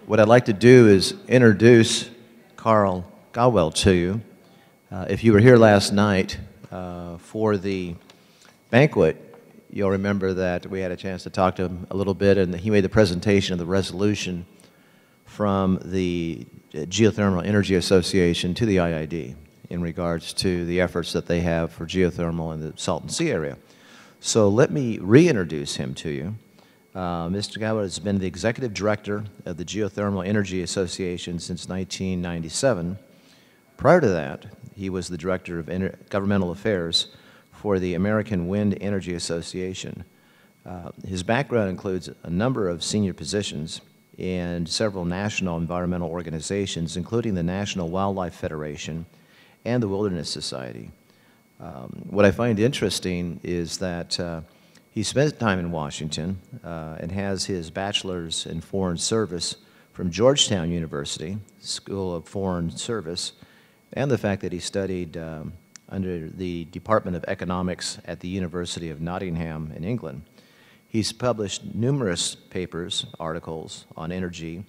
What I'd like to do is introduce Carl Gawell to you. If you were here last night for the banquet, you'll remember that we had a chance to talk to him a little bit, and he made the presentation of the resolution from the Geothermal Energy Association to the IID in regards to the efforts that they have for geothermal in the Salton Sea area. So let me reintroduce him to you. Mr. Gawell has been the executive director of the Geothermal Energy Association since 1997. Prior to that, he was the director of governmental affairs for the American Wind Energy Association. His background includes a number of senior positions in several national environmental organizations, including the National Wildlife Federation and the Wilderness Society. What I find interesting is that he spent time in Washington and has his bachelor's in foreign service from Georgetown University, School of Foreign Service, and the fact that he studied under the Department of Economics at the University of Nottingham in England. He's published numerous papers, articles on energy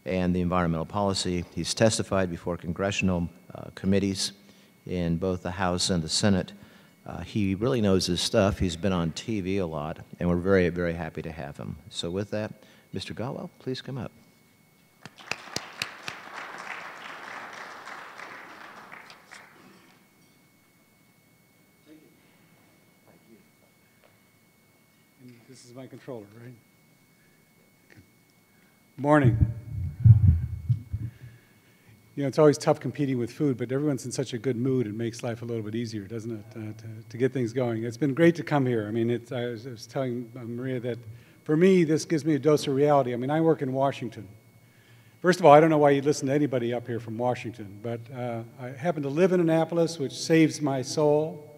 and the environmental policy. He's testified before congressional committees in both the House and the Senate. He really knows his stuff. He's been on TV a lot, and we're very, very happy to have him. So with that, Mr. Gawell, please come up. Thank you. And this is my controller, right? Okay. Morning. You know, it's always tough competing with food, but everyone's in such a good mood, it makes life a little bit easier, doesn't it, to get things going. It's been great to come here. I mean, I was telling Maria that for me, this gives me a dose of reality. I mean, I work in Washington. First of all, I don't know why you'd listen to anybody up here from Washington, but I happen to live in Annapolis, which saves my soul.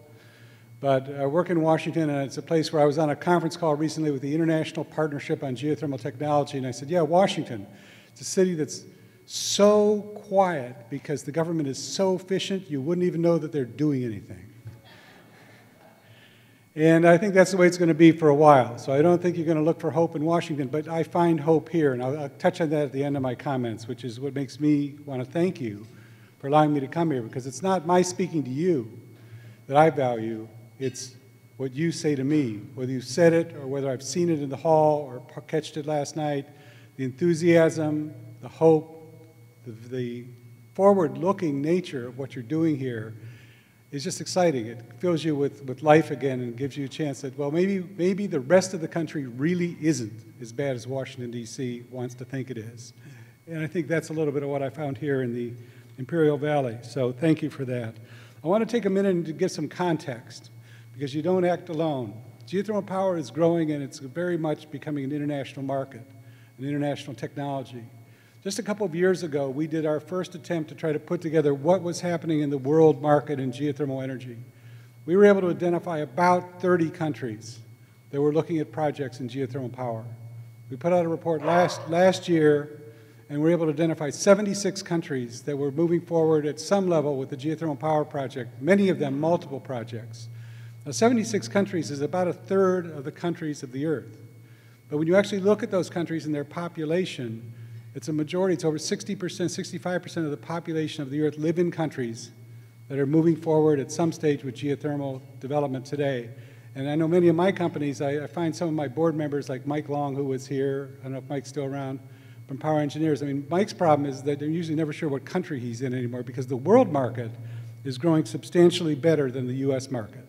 But I work in Washington, and it's a place where I was on a conference call recently with the International Partnership on Geothermal Technology, and I said, yeah, Washington, it's a city that's so quiet because the government is so efficient, you wouldn't even know that they're doing anything. And I think that's the way it's going to be for a while. So I don't think you're going to look for hope in Washington, but I find hope here, and I'll touch on that at the end of my comments, which is what makes me want to thank you for allowing me to come here, because it's not my speaking to you that I value, it's what you say to me, whether you said it or whether I've seen it in the hall or catched it last night, the enthusiasm, the hope, the forward-looking nature of what you're doing here is just exciting. It fills you with life again and gives you a chance that, well, maybe the rest of the country really isn't as bad as Washington, D.C. wants to think it is. And I think that's a little bit of what I found here in the Imperial Valley. So thank you for that. I want to take a minute to give some context, because you don't act alone. Geothermal power is growing, and it's very much becoming an international market, an international technology. Just a couple of years ago, we did our first attempt to try to put together what was happening in the world market in geothermal energy. We were able to identify about 30 countries that were looking at projects in geothermal power. We put out a report last year, and we were able to identify 76 countries that were moving forward at some level with the geothermal power project, many of them multiple projects. Now, 76 countries is about a third of the countries of the earth. But when you actually look at those countries and their population, it's a majority. It's over 60%, 65% of the population of the earth live in countries that are moving forward at some stage with geothermal development today. And I know many of my companies, I find some of my board members like Mike Long, who was here, I don't know if Mike's still around, from Power Engineers. I mean, Mike's problem is that they're usually never sure what country he's in anymore, because the world market is growing substantially better than the US market.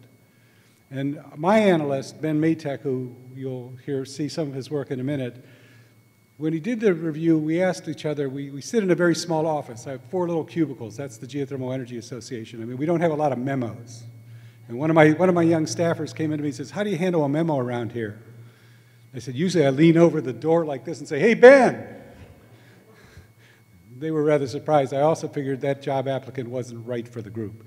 And my analyst, Ben Maytek, who you'll see some of his work in a minute, when he did the review, we asked each other, we sit in a very small office. I have 4 little cubicles. That's the Geothermal Energy Association. I mean, we don't have a lot of memos. And one of my young staffers came in to me and says, how do you handle a memo around here? I said, usually I lean over the door like this and say, hey, Ben! They were rather surprised. I also figured that job applicant wasn't right for the group.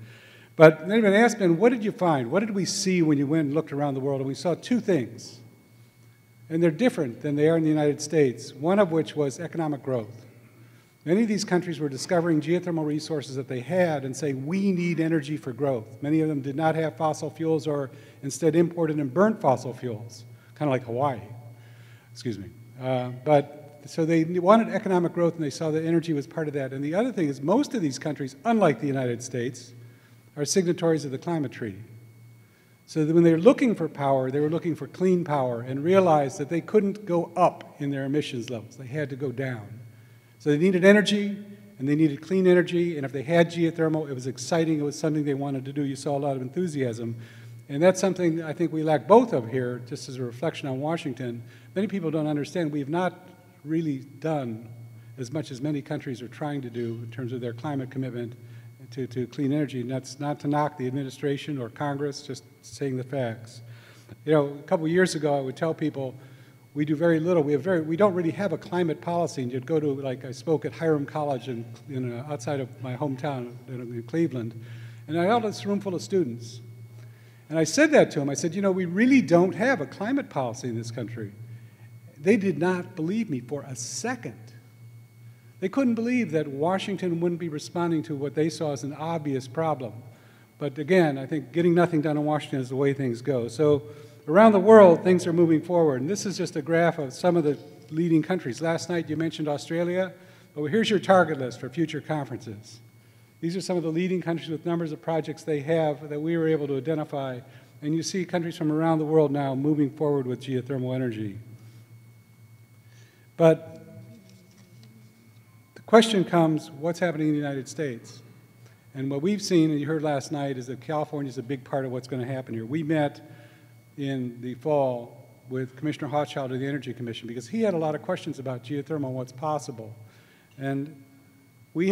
But then I asked Ben, what did you find? What did we see when you went and looked around the world? And we saw 2 things. And they're different than they are in the United States, one of which was economic growth. Many of these countries were discovering geothermal resources that they had and saying, we need energy for growth. Many of them did not have fossil fuels, or instead imported and burnt fossil fuels, kind of like Hawaii. Excuse me. But So they wanted economic growth, and they saw that energy was part of that. And the other thing is most of these countries, unlike the United States, are signatories of the climate treaty. So that when they were looking for power, they were looking for clean power and realized that they couldn't go up in their emissions levels. They had to go down. So they needed energy, and they needed clean energy, and if they had geothermal, it was exciting, it was something they wanted to do. You saw a lot of enthusiasm. And that's something I think we lack both of here, just as a reflection on Washington. Many people don't understand we've not really done as much as many countries are trying to do in terms of their climate commitment to clean energy. And that's not to knock the administration or Congress, just saying the facts. You know, a couple of years ago, I would tell people, we do very little. We don't really have a climate policy. And you'd go to, like, I spoke at Hiram College outside of my hometown in Cleveland, and I held this room full of students. And I said that to them. I said, you know, we really don't have a climate policy in this country. They did not believe me for a second. They couldn't believe that Washington wouldn't be responding to what they saw as an obvious problem. But again, I think getting nothing done in Washington is the way things go. So around the world, things are moving forward. And this is just a graph of some of the leading countries. Last night you mentioned Australia. But here's your target list for future conferences. These are some of the leading countries with numbers of projects they have that we were able to identify. And you see countries from around the world now moving forward with geothermal energy. But the question comes, what's happening in the United States? And what we've seen, and you heard last night, is that California is a big part of what's going to happen here. We met in the fall with Commissioner Hochschild of the Energy Commission because he had a lot of questions about geothermal and what's possible. And we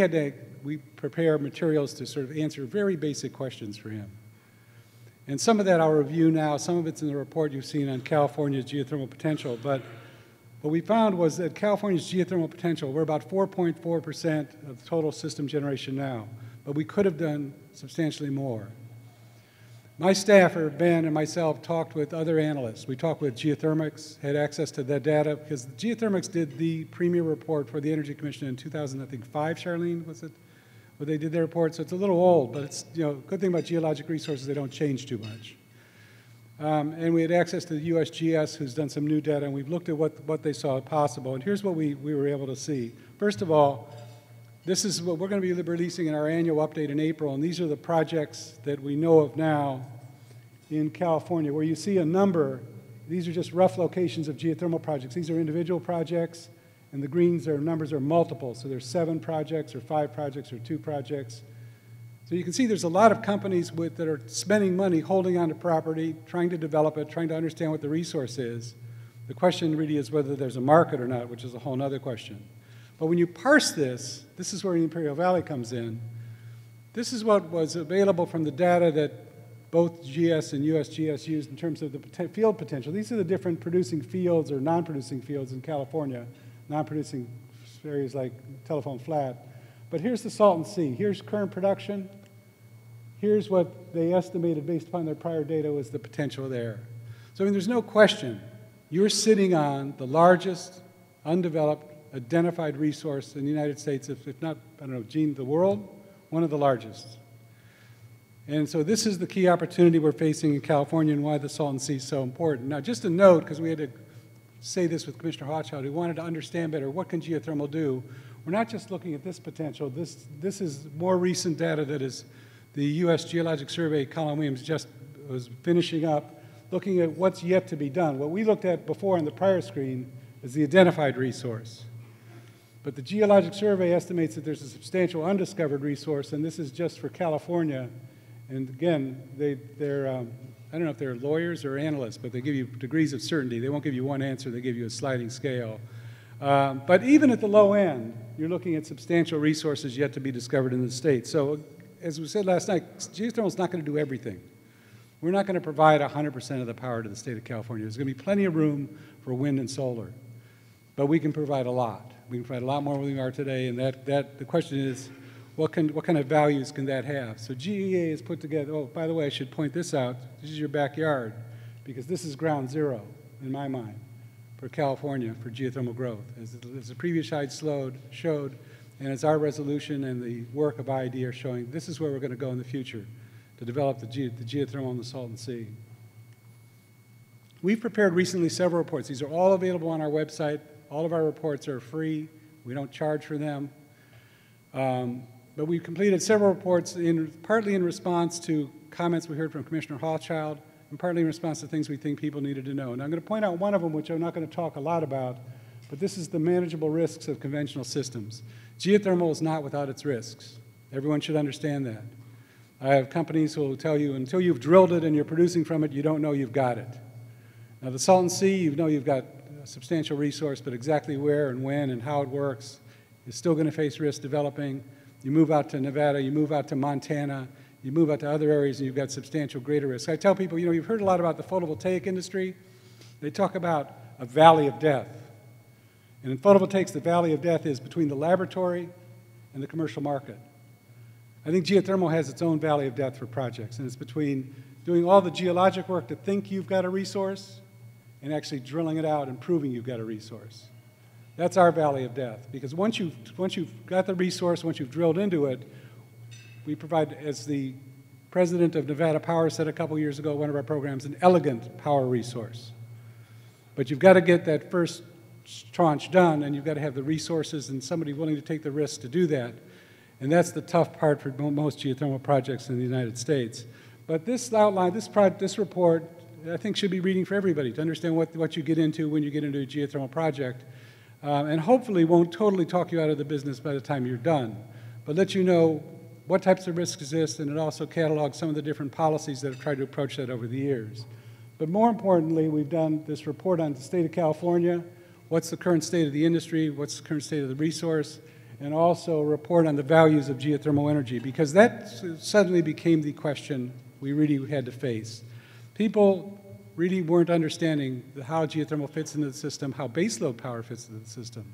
prepare materials to sort of answer very basic questions for him. And some of that I'll review now. Some of it's in the report you've seen on California's geothermal potential. But what we found was that California's geothermal potential, we're about 4.4% of total system generation now. But we could have done substantially more. My staffer, Ben, and myself talked with other analysts. We talked with Geothermics, had access to that data, because Geothermics did the premier report for the Energy Commission in 2005, Charlene, was it? Well, they did their report, so it's a little old, but it's, you know, good thing about geologic resources, they don't change too much. And we had access to the USGS, who's done some new data, and we've looked at what they saw possible. And here's what we were able to see. First of all, this is what we're going to be releasing in our annual update in April, and these are the projects that we know of now in California, where you see a number. These are just rough locations of geothermal projects. These are individual projects, and the greens numbers are multiple. So there's 7 projects, or 5 projects, or 2 projects. So you can see there's a lot of companies that are spending money holding on to property, trying to develop it, trying to understand what the resource is. The question really is whether there's a market or not, which is a whole other question. But when you parse this, this is where the Imperial Valley comes in. This is what was available from the data that both GS and USGS used in terms of the field potential. These are the different producing fields or non-producing fields in California, non-producing areas like Telephone Flat. But here's the Salton Sea. Here's current production. Here's what they estimated based upon their prior data was the potential there. So I mean, there's no question. You're sitting on the largest undeveloped identified resource in the United States, if not, I don't know, Gene, the world, one of the largest. And so this is the key opportunity we're facing in California and why the Salton Sea is so important. Now, just a note, because we had to say this with Commissioner Hochschild, we wanted to understand better what can geothermal do. We're not just looking at this potential. This is more recent data that is the U.S. Geologic Survey, Colin Williams just was finishing up, looking at what's yet to be done. What we looked at before on the prior screen is the identified resource. But the Geologic Survey estimates that there's a substantial undiscovered resource, and this is just for California. And again, they're I don't know if they're lawyers or analysts, but they give you degrees of certainty. They won't give you one answer. They give you a sliding scale. But even at the low end, you're looking at substantial resources yet to be discovered in the state. So as we said last night, geothermal is not going to do everything. We're not going to provide 100% of the power to the state of California. There's going to be plenty of room for wind and solar. But we can provide a lot. We can provide a lot more than we are today, and the question is, what kind of values can that have? So GEA has put together, oh, by the way, I should point this out. This is your backyard, because this is ground zero, in my mind, for California for geothermal growth. As the previous slide showed, and as our resolution and the work of IED are showing, this is where we're going to go in the future to develop the geothermal in the Salton Sea. We've prepared recently several reports. These are all available on our website. All of our reports are free. We don't charge for them. But we've completed several reports partly in response to comments we heard from Commissioner Hochschild and partly in response to things we think people needed to know. And I'm going to point out one of them, which I'm not going to talk a lot about, but this is the manageable risks of conventional systems. Geothermal is not without its risks. Everyone should understand that. I have companies who will tell you until you've drilled it and you're producing from it, you don't know you've got it. Now the Salton Sea, you know you've got a substantial resource, but exactly where and when and how it works is still going to face risk developing. You move out to Nevada, you move out to Montana, you move out to other areas and you've got substantial greater risk. I tell people, you know, you've heard a lot about the photovoltaic industry. They talk about a valley of death. And in photovoltaics, the valley of death is between the laboratory and the commercial market. I think geothermal has its own valley of death for projects, and it's between doing all the geologic work to think you've got a resource and actually drilling it out and proving you've got a resource. That's our valley of death, because once you've got the resource, once you've drilled into it, we provide, as the president of Nevada Power said a couple years ago, one of our programs, an elegant power resource. But you've got to get that first tranche done, and you've got to have the resources and somebody willing to take the risk to do that. And that's the tough part for most geothermal projects in the United States. But this outline, this report, I think should be reading for everybody to understand what you get into when you get into a geothermal project. And hopefully won't totally talk you out of the business by the time you're done, but let you know what types of risks exist, and it also catalogs some of the different policies that have tried to approach that over the years. But more importantly, we've done this report on the state of California, what's the current state of the industry, what's the current state of the resource, and also a report on the values of geothermal energy, because that suddenly became the question we really had to face. People really weren't understanding how geothermal fits into the system, how baseload power fits into the system,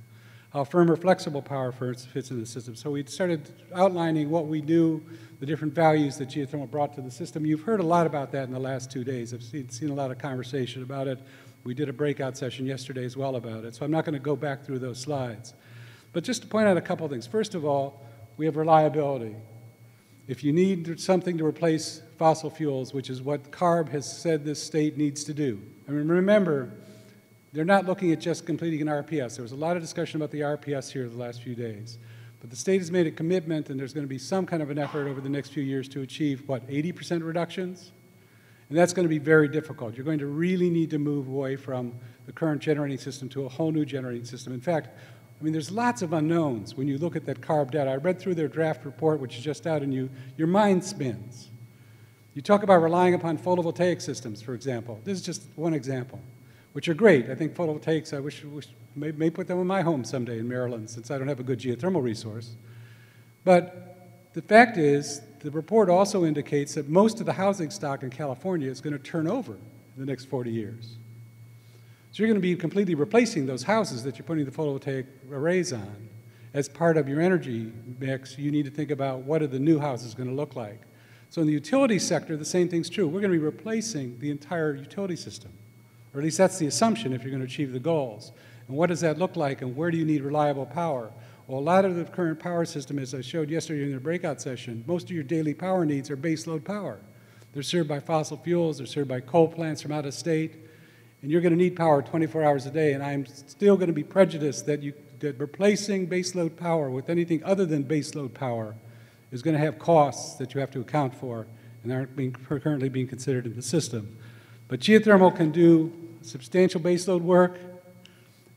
how firm or flexible power fits into the system. So we started outlining what we knew, the different values that geothermal brought to the system. You've heard a lot about that in the last 2 days. I've seen a lot of conversation about it. We did a breakout session yesterday as well about it, so I'm not going to go back through those slides. But just to point out a couple of things. First of all, we have reliability. If you need something to replace fossil fuels, which is what CARB has said this state needs to do. I mean, remember, they're not looking at just completing an RPS. There was a lot of discussion about the RPS here the last few days. But the state has made a commitment, and there's going to be some kind of an effort over the next few years to achieve, what, 80% reductions? And that's going to be very difficult. You're going to really need to move away from the current generating system to a whole new generating system. In fact, I mean, there's lots of unknowns when you look at that CARB data. I read through their draft report, which is just out, and your mind spins. You talk about relying upon photovoltaic systems, for example. This is just one example, which are great. I think photovoltaics, I wish may put them in my home someday in Maryland, since I don't have a good geothermal resource. But the fact is, the report also indicates that most of the housing stock in California is going to turn over in the next 40 years. So you're going to be completely replacing those houses that you're putting the photovoltaic arrays on. As part of your energy mix, you need to think about what are the new houses going to look like. So in the utility sector, the same thing's true. We're going to be replacing the entire utility system, or at least that's the assumption if you're going to achieve the goals. And what does that look like, and where do you need reliable power? Well, a lot of the current power system, as I showed yesterday in the breakout session, most of your daily power needs are baseload power. They're served by fossil fuels, they're served by coal plants from out of state, and you're going to need power 24 hours a day, and I'm still going to be prejudiced that replacing baseload power with anything other than baseload power is going to have costs that you have to account for and aren't currently being considered in the system. But geothermal can do substantial baseload work,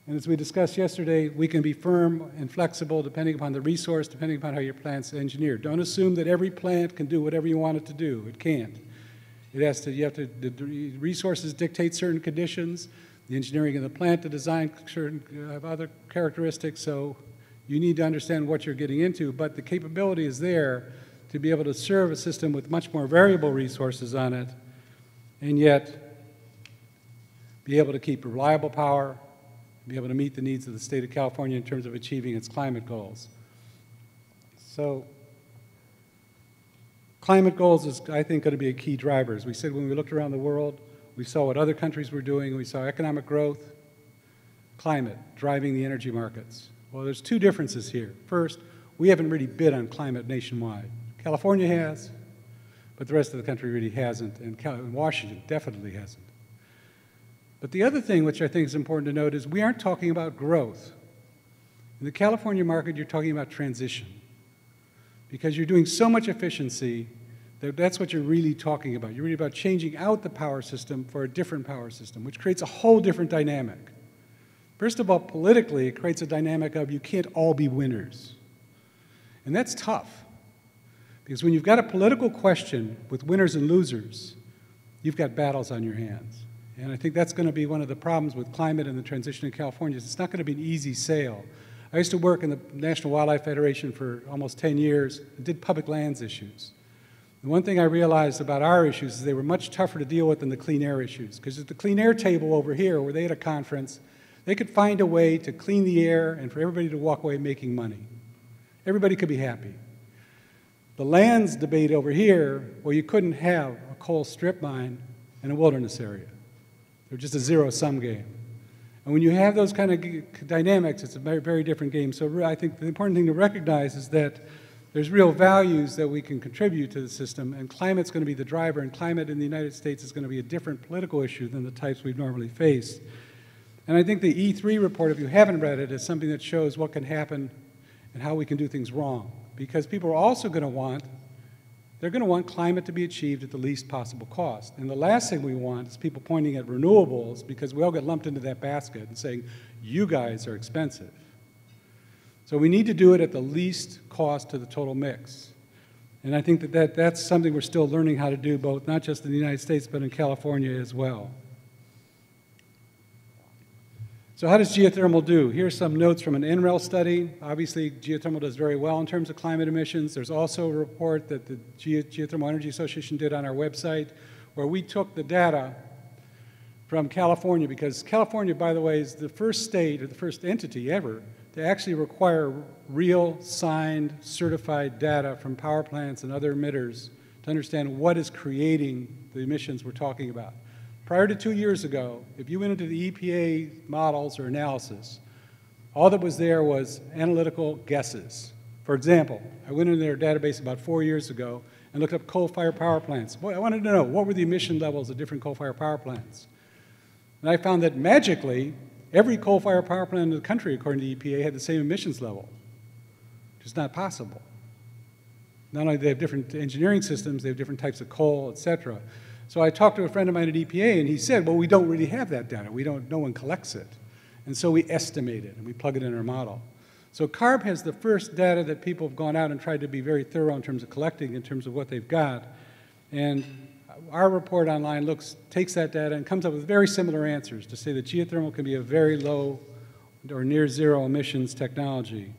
and as we discussed yesterday, we can be firm and flexible depending upon the resource, depending upon how your plant's engineered. Don't assume that every plant can do whatever you want it to do. It can't. The resources dictate certain conditions, the engineering of the plant, the design certain have other characteristics, so you need to understand what you're getting into, but the capability is there to be able to serve a system with much more variable resources on it, and yet be able to keep reliable power, be able to meet the needs of the state of California in terms of achieving its climate goals. So climate goals is, I think, going to be a key driver. As we said, when we looked around the world, we saw what other countries were doing, we saw economic growth, climate, driving the energy markets. Well, there's two differences here. First, we haven't really bid on climate nationwide. California has, but the rest of the country really hasn't, and Washington definitely hasn't. But the other thing which I think is important to note is we aren't talking about growth. In the California market, you're talking about transition. Because you're doing so much efficiency that that's what you're really talking about. You're really about changing out the power system for a different power system, which creates a whole different dynamic. First of all, politically, it creates a dynamic of you can't all be winners. And that's tough. Because when you've got a political question with winners and losers, you've got battles on your hands. And I think that's going to be one of the problems with climate and the transition in California is it's not going to be an easy sale. I used to work in the National Wildlife Federation for almost 10 years and did public lands issues. The one thing I realized about our issues is they were much tougher to deal with than the clean air issues. Because at the clean air table over here, where they had a conference, they could find a way to clean the air and for everybody to walk away making money. Everybody could be happy. The lands debate over here, well, you couldn't have a coal strip mine in a wilderness area. They're just a zero-sum game. And when you have those kind of dynamics, it's a very, very different game. So I think the important thing to recognize is that there's real values that we can contribute to the system, and climate's going to be the driver, and climate in the United States is going to be a different political issue than the types we've normally faced. And I think the E3 report, if you haven't read it, is something that shows what can happen and how we can do things wrong. Because people are also going to want, they're going to want climate to be achieved at the least possible cost. And the last thing we want is people pointing at renewables because we all get lumped into that basket and saying, you guys are expensive. So we need to do it at the least cost to the total mix. And I think that's something we're still learning how to do, both not just in the United States, but in California as well. So how does geothermal do? Here's some notes from an NREL study. Obviously, geothermal does very well in terms of climate emissions. There's also a report that the Geothermal Energy Association did on our website where we took the data from California, because California, by the way, is the first state or the first entity ever to actually require real, signed, certified data from power plants and other emitters to understand what is creating the emissions we're talking about. Prior to 2 years ago, if you went into the EPA models or analysis, all that was there was analytical guesses. For example, I went into their database about 4 years ago and looked up coal-fired power plants. Boy, I wanted to know what were the emission levels of different coal-fired power plants. And I found that magically, every coal-fired power plant in the country, according to the EPA, had the same emissions level, which is not possible. Not only do they have different engineering systems, they have different types of coal, et cetera. So I talked to a friend of mine at EPA, and he said, well, we don't really have that data. No one collects it. And so we estimate it, and we plug it in our model. So CARB has the first data that people have gone out and tried to be very thorough in terms of collecting, in terms of what they've got. And our report online takes that data and comes up with very similar answers to say that geothermal can be a very low or near zero emissions technology.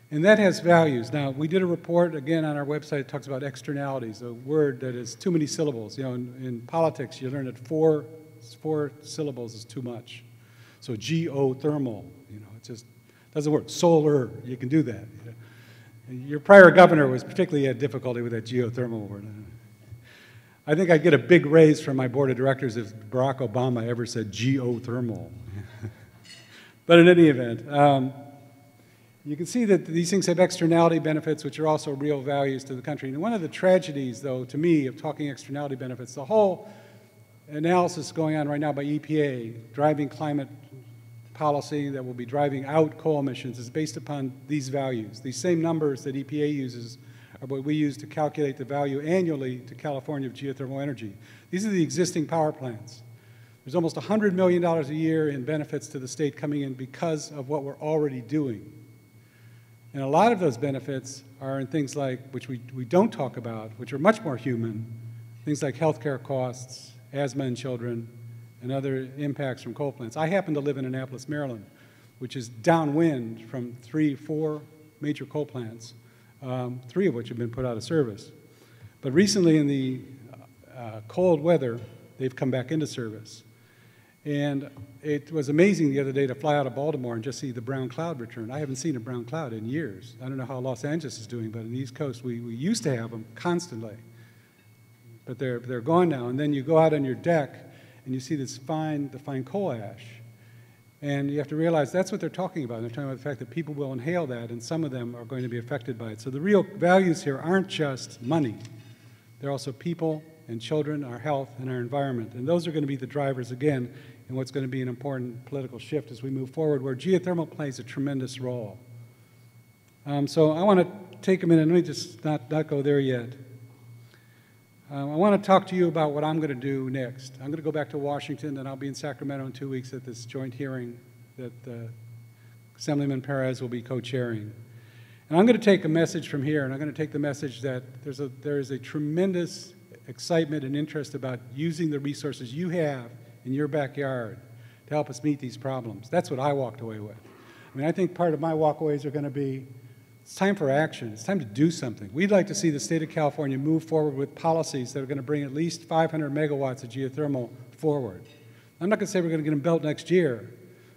And that has values. Now, we did a report, again, on our website that talks about externalities, a word that is too many syllables. You know, in politics, you learn that four syllables is too much. So geothermal, you know, it just doesn't work. Solar, you can do that. Your prior governor was particularly had difficulty with that geothermal word. I think I'd get a big raise from my board of directors if Barack Obama ever said geothermal. But in any event, you can see that these things have externality benefits, which are also real values to the country. And one of the tragedies, though, to me, of talking externality benefits, the whole analysis going on right now by EPA, driving climate policy that will be driving out coal emissions, is based upon these values. These same numbers that EPA uses are what we use to calculate the value annually to California of geothermal energy. These are the existing power plants. There's almost $100 million a year in benefits to the state coming in because of what we're already doing. And a lot of those benefits are in things like, which we don't talk about, which are much more human, things like healthcare costs, asthma in children, and other impacts from coal plants. I happen to live in Annapolis, Maryland, which is downwind from 4 major coal plants, 3 of which have been put out of service. But recently in the cold weather, they've come back into service. And it was amazing the other day to fly out of Baltimore and just see the brown cloud return. I haven't seen a brown cloud in years. I don't know how Los Angeles is doing, but in the East Coast, we used to have them constantly. But they're gone now. And then you go out on your deck, and you see the fine coal ash. And you have to realize that's what they're talking about. They're talking about the fact that people will inhale that, and some of them are going to be affected by it. So the real values here aren't just money. They're also people and children, our health, and our environment. And those are going to be the drivers, again, in what's going to be an important political shift as we move forward, where geothermal plays a tremendous role. So I want to take a minute, let me just not go there yet. I want to talk to you about what I'm going to do next. I'm going to go back to Washington, and I'll be in Sacramento in 2 weeks at this joint hearing that Assemblyman Perez will be co-chairing. And I'm going to take a message from here, and I'm going to take the message that there is a tremendous excitement and interest about using the resources you have in your backyard to help us meet these problems. That's what I walked away with. I mean, I think part of my walkaways are going to be, it's time for action. It's time to do something. We'd like to see the state of California move forward with policies that are going to bring at least 500 megawatts of geothermal forward. I'm not going to say we're going to get them built next year,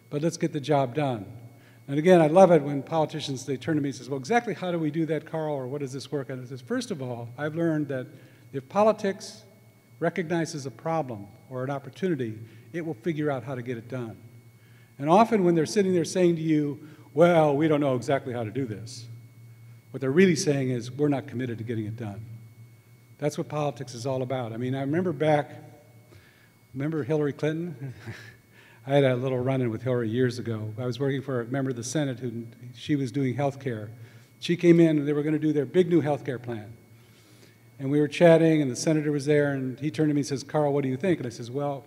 but let's get the job done. And again, I love it when politicians, they turn to me and say, well, exactly how do we do that, Carl, or what does this work? And I says, first of all, I've learned that if politics recognizes a problem or an opportunity, it will figure out how to get it done. And often when they're sitting there saying to you, well, we don't know exactly how to do this, what they're really saying is, we're not committed to getting it done. That's what politics is all about. I mean, I remember Hillary Clinton? I had a little run-in with Hillary years ago. I was working for a member of the Senate she was doing health care. She came in and they were going to do their big new health care plan. And we were chatting and the senator was there and he turned to me and says, Carl, what do you think? And I says, well,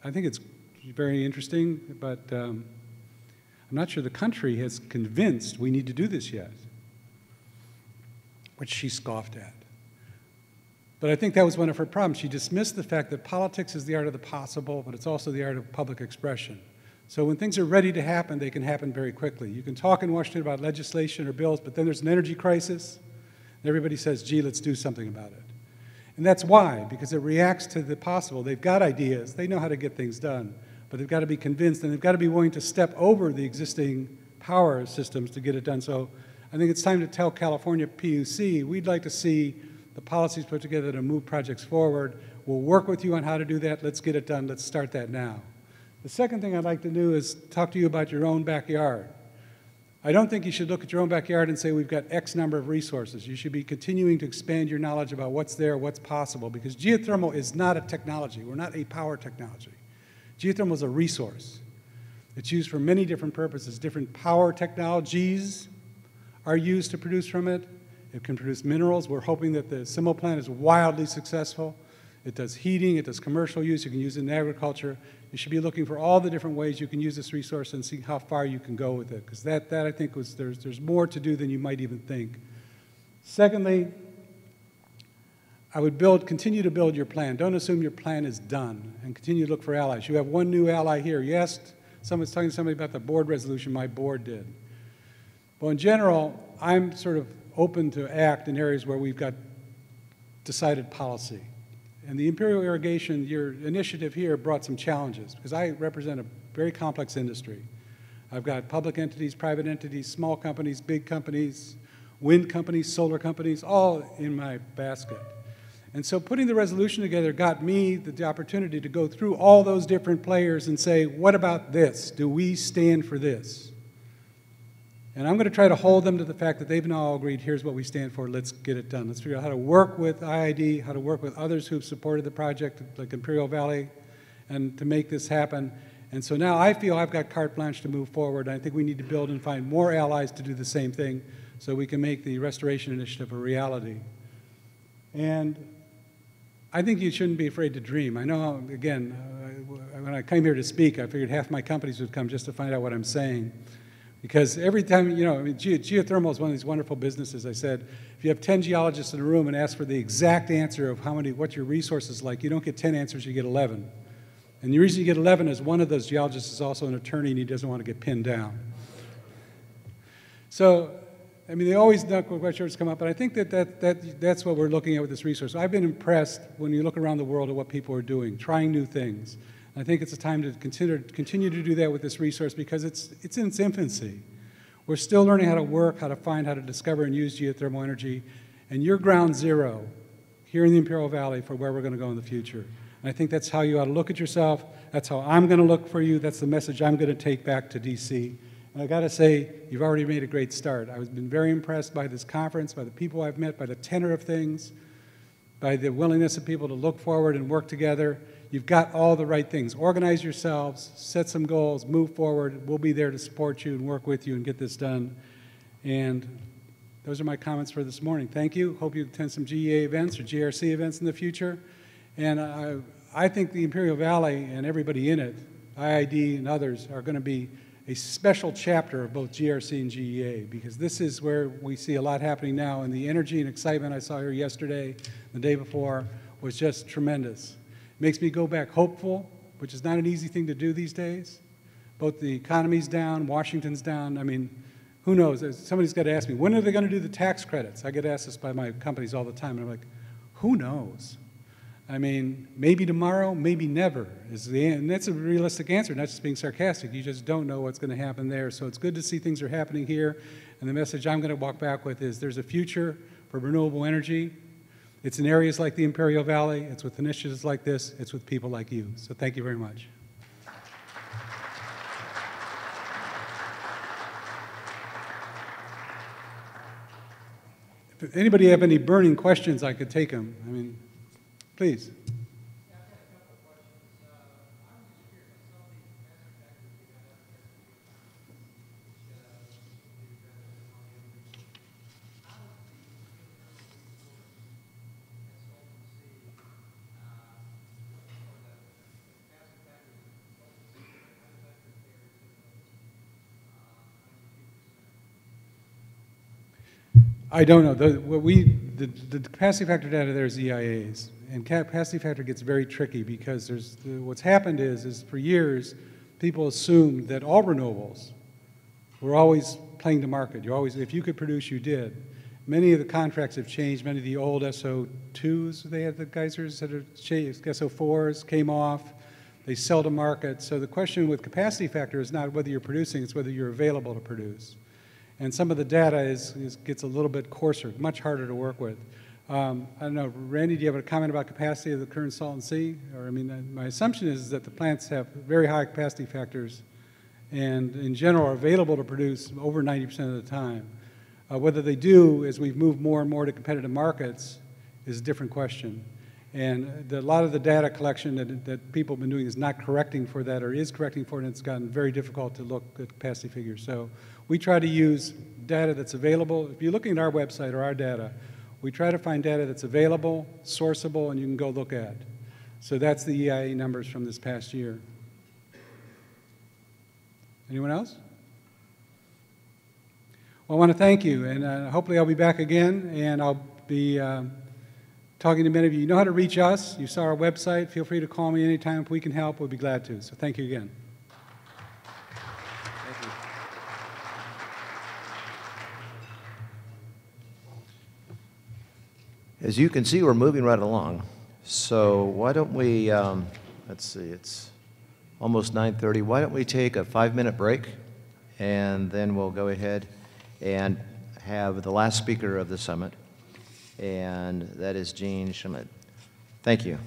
I think it's very interesting, but I'm not sure the country has convinced we need to do this yet, which she scoffed at. But I think that was one of her problems. She dismissed the fact that politics is the art of the possible, but it's also the art of public expression. So when things are ready to happen, they can happen very quickly. You can talk in Washington about legislation or bills, but then there's an energy crisis, and everybody says, gee, let's do something about it. And that's why, because it reacts to the possible. They've got ideas, they know how to get things done, but they've got to be convinced, and they've got to be willing to step over the existing power systems to get it done. So I think it's time to tell California PUC, we'd like to see the policies put together to move projects forward. We'll work with you on how to do that. Let's get it done. Let's start that now. The second thing I'd like to do is talk to you about your own backyard. I don't think you should look at your own backyard and say we've got X number of resources. You should be continuing to expand your knowledge about what's there, what's possible, because geothermal is not a technology. We're not a power technology. Geothermal is a resource. It's used for many different purposes. Different power technologies are used to produce from it. It can produce minerals. We're hoping that the Simo plant is wildly successful. It does heating. It does commercial use. You can use it in agriculture. You should be looking for all the different ways you can use this resource and see how far you can go with it, because that I think there's more to do than you might even think. Secondly, I would continue to build your plan. Don't assume your plan is done, and continue to look for allies. You have one new ally here. Yes, someone's telling somebody about the board resolution my board did. Well, in general, I'm sort of open to act in areas where we've got decided policy. And the Imperial Irrigation, your initiative here brought some challenges, because I represent a very complex industry. I've got public entities, private entities, small companies, big companies, wind companies, solar companies, all in my basket. And so putting the resolution together got me the opportunity to go through all those different players and say, what about this? Do we stand for this? And I'm going to try to hold them to the fact that they've now all agreed, here's what we stand for, let's get it done. Let's figure out how to work with IID, how to work with others who've supported the project, like Imperial Valley, and to make this happen. And so now I feel I've got carte blanche to move forward. I think we need to build and find more allies to do the same thing so we can make the Restoration Initiative a reality. And I think you shouldn't be afraid to dream. I know, again, when I came here to speak, I figured half my companies would come just to find out what I'm saying. Because every time, you know, I mean, geothermal is one of these wonderful businesses. I said, if you have 10 geologists in a room and ask for the exact answer of what your resource is like, you don't get 10 answers, you get 11. And the reason you get 11 is one of those geologists is also an attorney and he doesn't want to get pinned down. So, I mean, they always know what questions come up, but I think that's what we're looking at with this resource. I've been impressed when you look around the world at what people are doing, trying new things. I think it's a time to continue to do that with this resource because it's in its infancy. We're still learning how to work, how to find, how to discover and use geothermal energy, and you're ground zero here in the Imperial Valley for where we're going to go in the future. And I think that's how you ought to look at yourself. That's how I'm going to look for you. That's the message I'm going to take back to D.C. And I got to say, you've already made a great start. I've been very impressed by this conference, by the people I've met, by the tenor of things. by the willingness of people to look forward and work together. You've got all the right things. Organize yourselves, set some goals, move forward. We'll be there to support you and work with you and get this done. And those are my comments for this morning. Thank you. Hope you attend some GEA events or GRC events in the future. And I think the Imperial Valley and everybody in it, IID and others, are going to be a special chapter of both GRC and GEA, because this is where we see a lot happening now, and the energy and excitement I saw here yesterday, the day before, was just tremendous. It makes me go back hopeful, which is not an easy thing to do these days. Both the economy's down, Washington's down. I mean, who knows? Somebody's got to ask me, when are they going to do the tax credits? I get asked this by my companies all the time, and I'm like, who knows? I mean, maybe tomorrow, maybe never. And that's a realistic answer, not just being sarcastic. You just don't know what's going to happen there. So it's good to see things are happening here. And the message I'm going to walk back with is there's a future for renewable energy. It's in areas like the Imperial Valley. It's with initiatives like this. It's with people like you. So thank you very much. If anybody have any burning questions, I could take them. I mean, please. I don't know. The capacity factor data there is EIAs, and capacity factor gets very tricky because what's happened is for years people assumed that all renewables were always playing to market. If you could produce, you did. Many of the contracts have changed. Many of the old SO2s, they had the geysers that have changed. SO4s came off. They sell to market. So the question with capacity factor is not whether you're producing, it's whether you're available to produce. And some of the data gets a little bit coarser, much harder to work with. I don't know, Randy, do you have a comment about capacity of the current Salton Sea? Or, I mean, my assumption is that the plants have very high capacity factors and in general are available to produce over 90% of the time. Whether they do, as we've moved more and more to competitive markets, is a different question. And a lot of the data collection that people have been doing is not correcting for that, or is correcting for it, and it's gotten very difficult to look at capacity figures. So we try to use data that's available. If you're looking at our website or our data, we try to find data that's available, sourceable, and you can go look at. So that's the EIA numbers from this past year. Anyone else? Well, I want to thank you, and hopefully I'll be back again, and I'll be talking to many of you. You know how to reach us. You saw our website. Feel free to call me anytime. If we can help, we'll be glad to. So thank you again. Thank you. As you can see, we're moving right along. So why don't we, let's see, it's almost 9:30. Why don't we take a 5-minute break, and then we'll go ahead and have the last speaker of the summit, and that is Gene Schmidt. Thank you.